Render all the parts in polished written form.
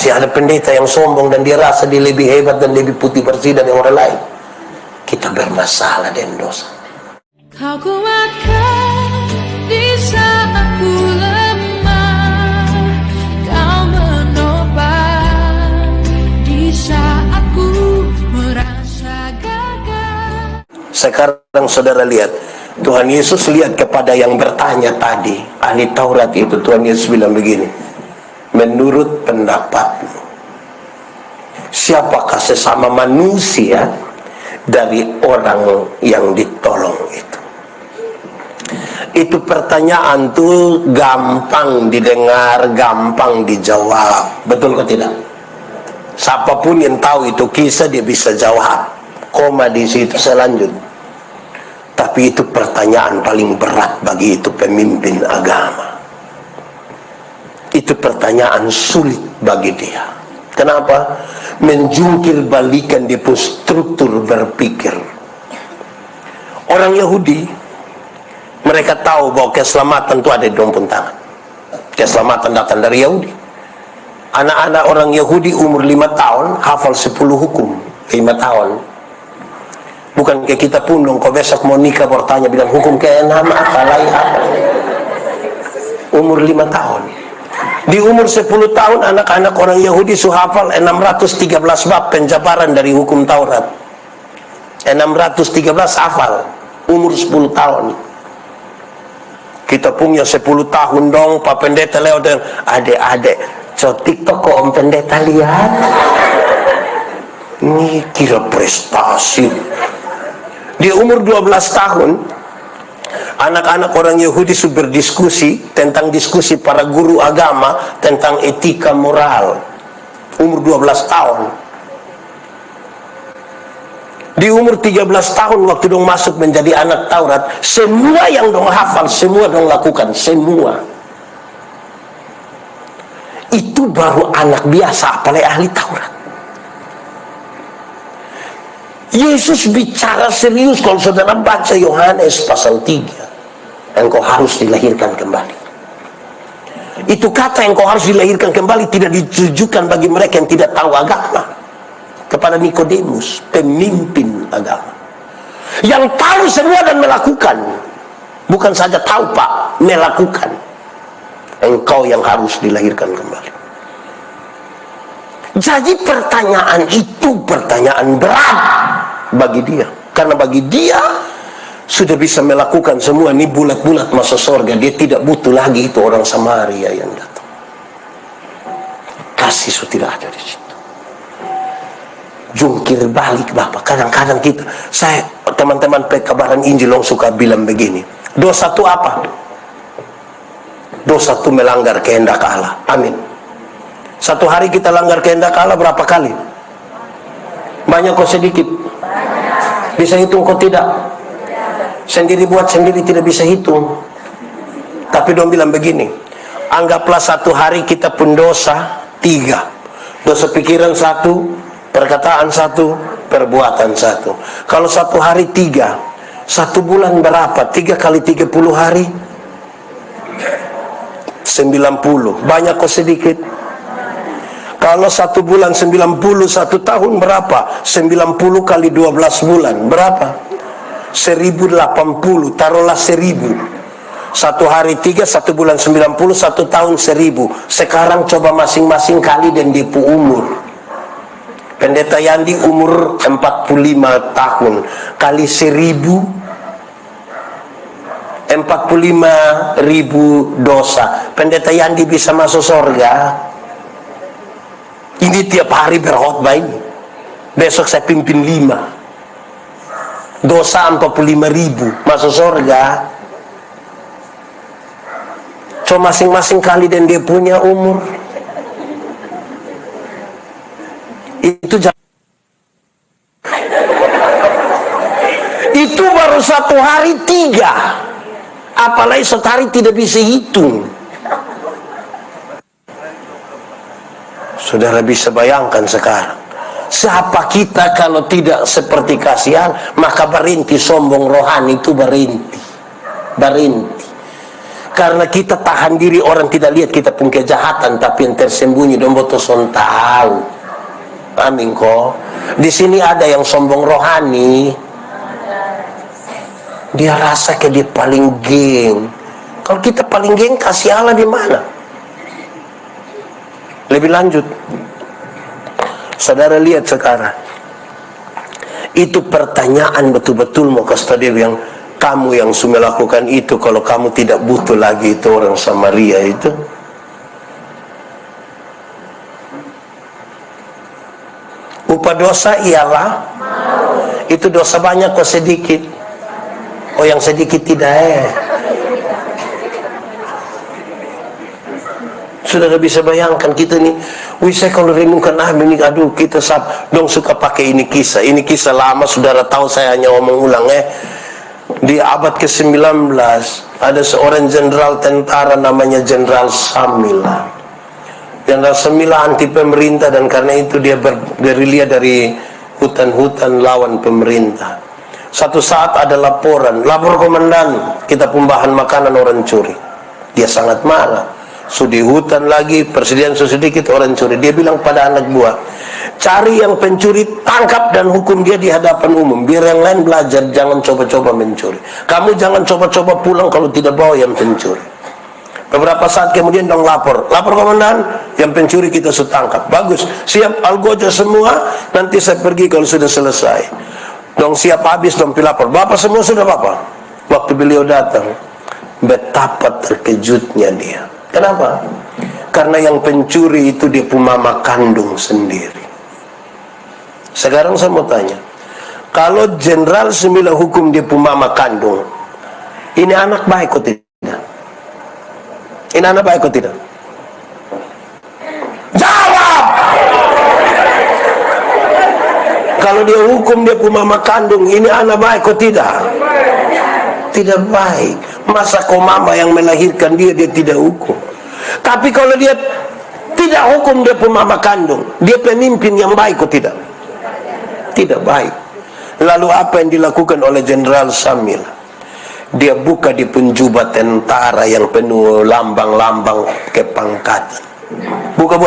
Masih ada pendeta yang sombong dan dia rasa dia lebih hebat dan lebih putih bersih dari orang lain. Kita bermasalah dengan dosa. Kau kuatkan di saat ku lemah, Kau menopang di saat ku merasa gagal. Sekarang saudara lihat, Tuhan Yesus lihat kepada yang bertanya tadi, ahli Taurat itu. Tuhan Yesus bilang begini, menurut pendapatmu, siapakah sesama manusia dari orang yang ditolong itu? Itu pertanyaan tuh gampang didengar, gampang dijawab. Betul atau tidak? Siapapun yang tahu itu kisah dia bisa jawab. Koma di situ selanjut. Tapi itu pertanyaan paling berat bagi itu pemimpin agama. Itu pertanyaan sulit bagi dia. Kenapa? Menjungkir balikan dia pun struktur berpikir. Orang Yahudi, mereka tahu bahwa keselamatan itu ada di dalam tangan. Keselamatan datang dari Yahudi. Anak-anak orang Yahudi umur 5 tahun hafal 10 hukum. 5 tahun. Bukan kayak kita pun dong, kau besok mau nikah bertanya bilang hukum ke-6 apa lain apa. Umur 5 tahun. Di umur 10 tahun anak-anak orang Yahudi suhafal 613 bab penjabaran dari hukum Taurat. 613 hafal umur 10 tahun. Kita punya 10 tahun dong, Pak Pendeta lewat dan adik-adik, TikTok kok Om Pendeta lihat. Ini kira prestasi. Di umur 12 tahun, anak-anak orang Yahudi sudah berdiskusi tentang diskusi para guru agama tentang etika moral. Umur 12 tahun. Di umur 13 tahun waktu dong masuk menjadi anak Taurat, semua yang dong hafal, semua dong lakukan, semua. Itu baru anak biasa, apalagi ahli Taurat. Yesus bicara serius. Kalau saudara baca Yohanes pasal 3, engkau harus dilahirkan kembali. Itu kata engkau harus dilahirkan kembali tidak ditujukan bagi mereka yang tidak tahu agama. Kepada Nikodemus, pemimpin agama, yang tahu semua dan melakukan. Bukan saja tahu Pak, melakukan. Engkau yang harus dilahirkan kembali. Jadi pertanyaan itu pertanyaan berat bagi dia. Karena bagi dia sudah bisa melakukan semua. Ini bulat-bulat masuk surga. Dia tidak butuh lagi itu orang Samaria yang datang. Kasih sudah tidak ada di situ. Jungkir balik Bapak. Kadang-kadang kita, saya teman-teman pekabaran Injil suka bilang begini, dosa itu apa? Dosa itu melanggar kehendak Allah. Amin. Satu hari kita langgar kehendak Allah berapa kali? Banyak kok sedikit? Bisa hitung kok tidak? Sendiri buat sendiri tidak bisa hitung. Tapi dong bilang begini, anggaplah satu hari kita pun dosa 3. Dosa pikiran 1, perkataan 1, perbuatan 1. Kalau satu hari 3, 1 bulan berapa? 3 kali 30 hari 90. Banyak kok sedikit? Kalau 1 bulan 90, 1 tahun berapa? 90 kali 12 bulan berapa? 1080. Taruhlah 1000. 1 hari 3, 1 bulan 90, 1 tahun 1000. Sekarang coba masing-masing kali dan dipu umur. Pendeta Yandi umur 45 tahun kali 1000, 45.000 dosa. Pendeta Yandi bisa masuk surga. Ini tiap hari berkhotbah ini. Besok saya pimpin 5. Dosa 45.000 masuk surga. Coba masing-masing kali dan dia punya umur. Itu baru 1 hari 3. Apalagi sehari tidak bisa hitung. Saudara bisa bayangkan sekarang, siapa kita kalau tidak seperti kasihan? Maka berhenti sombong rohani itu, berhenti. karena kita tahan diri, orang tidak lihat kita pun kejahatan, tapi yang tersembunyi dong boto son tahu. Amin kok. Di sini ada yang sombong rohani. Dia rasa kayak dia paling geng. Kalau kita paling geng, kasih Allah di mana? Lebih lanjut, saudara lihat sekarang. Itu pertanyaan betul-betul mau kasih tahu dia yang kamu yang sudah melakukan itu, kalau kamu tidak butuh lagi itu orang Samaria itu. Upah dosa ialah itu dosa banyak kok sedikit. Oh yang sedikit tidak Saudara bisa bayangkan kita nih, saya kalau renungkan ini, aduh kita dong suka pakai ini kisah lama, saudara tahu saya hanya omong ulang di abad ke-19 ada seorang jenderal tentara namanya Jenderal Samila. Jenderal Samila anti pemerintah, dan karena itu dia bergerilya dari hutan-hutan lawan pemerintah. Satu saat ada lapor komandan, kita pembahan makanan orang curi. Dia sangat marah. Sudah hutan lagi, persediaan sedikit orang curi. Dia bilang pada anak buah, cari yang pencuri, tangkap dan hukum dia di hadapan umum. Biar yang lain belajar, jangan coba-coba mencuri. Kamu jangan coba-coba pulang kalau tidak bawa yang pencuri. Beberapa saat kemudian dong lapor komandan, yang pencuri kita sudah tangkap. Bagus, siap algojo semua, nanti saya pergi kalau sudah selesai. Dong siap habis dong pelapor. Bapak semua sudah bapak. Waktu beliau datang, betapa terkejutnya dia. Kenapa? Karena yang pencuri itu dia punya mama kandung sendiri. Sekarang saya mau tanya, kalau Jenderal Sembilan hukum dia punya mama kandung, ini anak baik atau tidak? Ini anak baik atau tidak? Jawab! Kalau dia hukum dia punya mama kandung, ini anak baik atau tidak? Tidak baik. Masa kau mama yang melahirkan dia tidak hukum? Tapi kalau dia tidak hukum dia pun mama kandung, dia pemimpin yang baik atau tidak? Tidak baik. Lalu apa yang dilakukan oleh Jenderal Samil? Dia buka di penjubah tentara yang penuh lambang-lambang kepangkatan. Buka.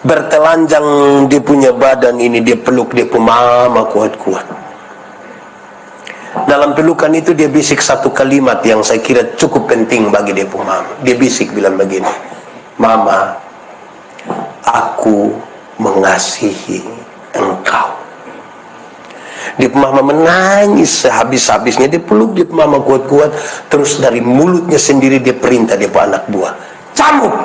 Bertelanjang dia punya badan ini, dia peluk dia pun mama kuat-kuat. Dalam pelukan itu dia bisik satu kalimat yang saya kira cukup penting bagi dia pun mama. Dia bisik bilang begini, Mama, aku mengasihi engkau. Dia pun mama menangis sehabis-habisnya. Dia peluk dia pun mama kuat-kuat. Terus dari mulutnya sendiri dia perintah dia pun anak buah, cambuk.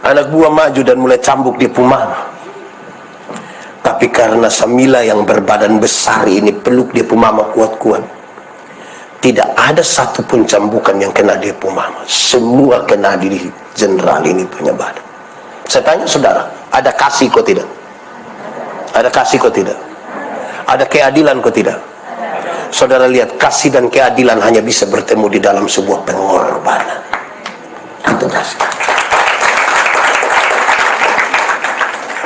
Anak buah maju dan mulai cambuk dia pun mama. Tapi karena Samila yang berbadan besar ini peluk dia pun mama kuat-kuat, tidak ada satupun cambukan yang kena dia pun mama. Semua kena di jenderal ini punya badan. Saya tanya saudara, ada kasih kok tidak? Ada kasih kok tidak? Ada keadilan kok tidak? Saudara lihat, kasih dan keadilan hanya bisa bertemu di dalam sebuah pengorbanan. Itu kasih.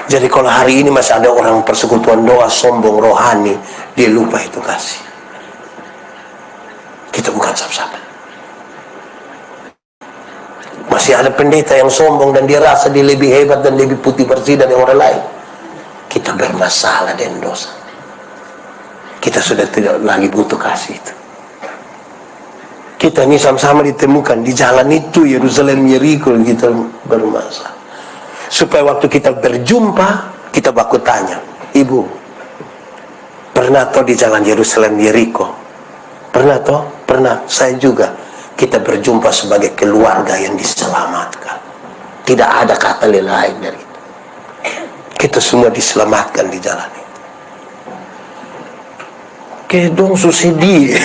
Jadi kalau hari ini masih ada orang persekutuan doa sombong rohani, dia lupa itu kasih. Kita bukan siapa-siapa. Masih ada pendeta yang sombong dan dia rasa dia lebih hebat dan lebih putih bersih dari orang lain. Kita bermasalah dengan dosa. Kita sudah tidak lagi butuh kasih itu. Kita ini sama-sama ditemukan di jalan itu, Yerusalem, Yeriko, kita bermasalah. Supaya waktu kita berjumpa, kita baku tanya, Ibu, pernah toh di jalan Yerusalem Yeriko? Pernah toh? Pernah. Saya juga. Kita berjumpa sebagai keluarga yang diselamatkan. Tidak ada kata lain dari itu. Kita semua diselamatkan di jalan itu. Kedong sedih.